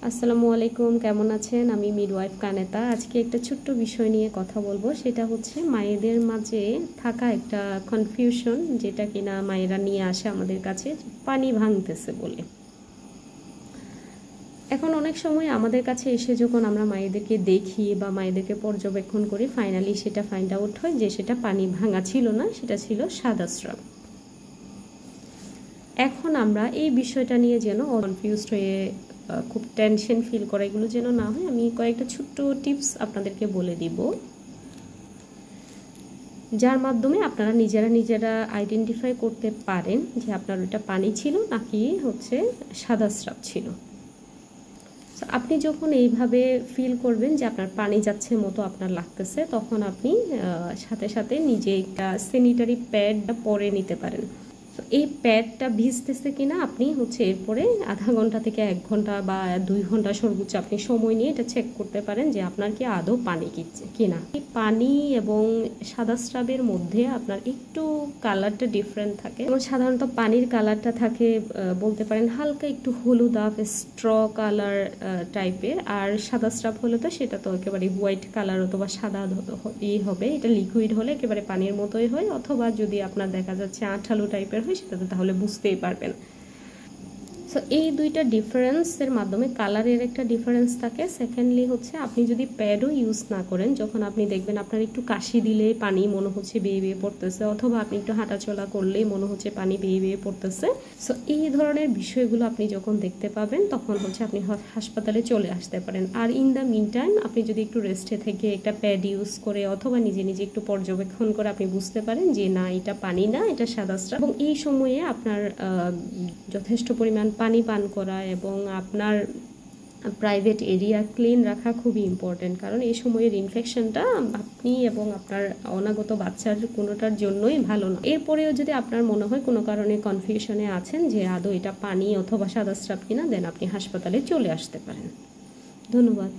আসসালামু আলাইকুম, কেমন আছেন? আমি মিডওয়াইফ কানেতা। আজকে একটা ছোট্ট বিষয় নিয়ে কথা বলবো। সেটা হচ্ছে মায়েদের মাঝে থাকা একটা কনফিউশন, যেটা কিনা মায়েরা নিয়ে আসে আমাদের কাছে, পানি ভাঙতেছে বলে। এখন অনেক সময় আমাদের কাছে এসে যখন আমরা মায়েদেরকে দেখি বা মায়েদেরকে পর্যবেক্ষণ করি, ফাইনালি সেটা ফাইন্ড আউট হয় যে সেটা পানি ভাঙা ছিল না, সেটা ছিল সাদা স্রাব। এখন আমরা এই বিষয়টা নিয়ে যেন কনফিউজড হয়ে খুব টেনশন ফিল করা, এগুলো যেন না হয়, আমি কয়েকটা ছোট্ট টিপস আপনাদেরকে বলে দিব, যার মাধ্যমে আপনারা নিজেরা আইডেন্টিফাই করতে পারেন যে আপনার ওইটা পানি ছিল নাকি হচ্ছে সাদা স্রাব ছিল। আপনি যখন এইভাবে ফিল করবেন যে আপনার পানি যাচ্ছে মতো আপনার লাগতেছে, তখন আপনি সাথে সাথে নিজে একটা স্যানিটারি প্যাড পরে নিতে পারেন। এই প্যাডটা ভিজতেছে কিনা আপনি হচ্ছে এরপরে আধা ঘন্টা থেকে 1 ঘন্টা বা 2 ঘন্টা সর্বোচ্চ আপনি সময় নিয়ে এটা চেক করতে পারেন যে আপনার কি আদৌ পানি কিনা। এই পানি এবং সাদা স্রাবের মধ্যে আপনার একটু কালারটা ডিফারেন্ট থাকে, এবং সাধারণত পানির কালারটা থাকে বলতে পারেন হালকা একটু হলুদাভ স্ট্র কালার টাইপের, আর সাদা স্রাব হলে তো সেটা তো একেবারে হোয়াইট কালার অথবা সাদা হবে। এটা লিকুইড হলে একেবারে পানির মতোই হয়, অথবা যদি আপনার দেখা যাচ্ছে আঠালো টাইপের হয় সেটাতে তাহলে বুঝতেই পারবেন। সো এই দুইটা ডিফারেন্সের মাধ্যমে কালারের একটা ডিফারেন্স থাকে। সেকেন্ডলি হচ্ছে আপনি যদি প্যাডও ইউজ না করেন, যখন আপনি দেখবেন আপনার একটু কাশি দিলেই পানি মনে হচ্ছে বেয়ে বেয়ে পড়তেছে, অথবা আপনি একটু হাঁটাচলা করলেই মনে হচ্ছে পানি বেয়ে বেয়ে পড়তেছে, সো এই ধরনের বিষয়গুলো আপনি যখন দেখতে পাবেন তখন হচ্ছে আপনি হাসপাতালে চলে আসতে পারেন। আর ইন দ্য মিন টাইম আপনি যদি একটু রেস্টে থেকে একটা প্যাড ইউজ করে অথবা নিজে একটু পর্যবেক্ষণ করে আপনি বুঝতে পারেন যে না, এটা পানি না, এটা সাদা স্রাব, এবং এই সময়ে আপনার যথেষ্ট পরিমাণ পানি পান করা এবং আপনার প্রাইভেট এরিয়া ক্লিন রাখা খুবই ইম্পর্টেন্ট, কারণ এই সময়ের ইনফেকশনটা আপনি এবং আপনার অনাগত বাচ্চার কোনোটার জন্যই ভালো না। এরপরেও যদি আপনার মনে হয় কোনো কারণে কনফিউশনে আছেন যে আদৌ এটা পানি অথবা সাদা স্রাব কিনা, দেন আপনি হাসপাতালে চলে আসতে পারেন। ধন্যবাদ।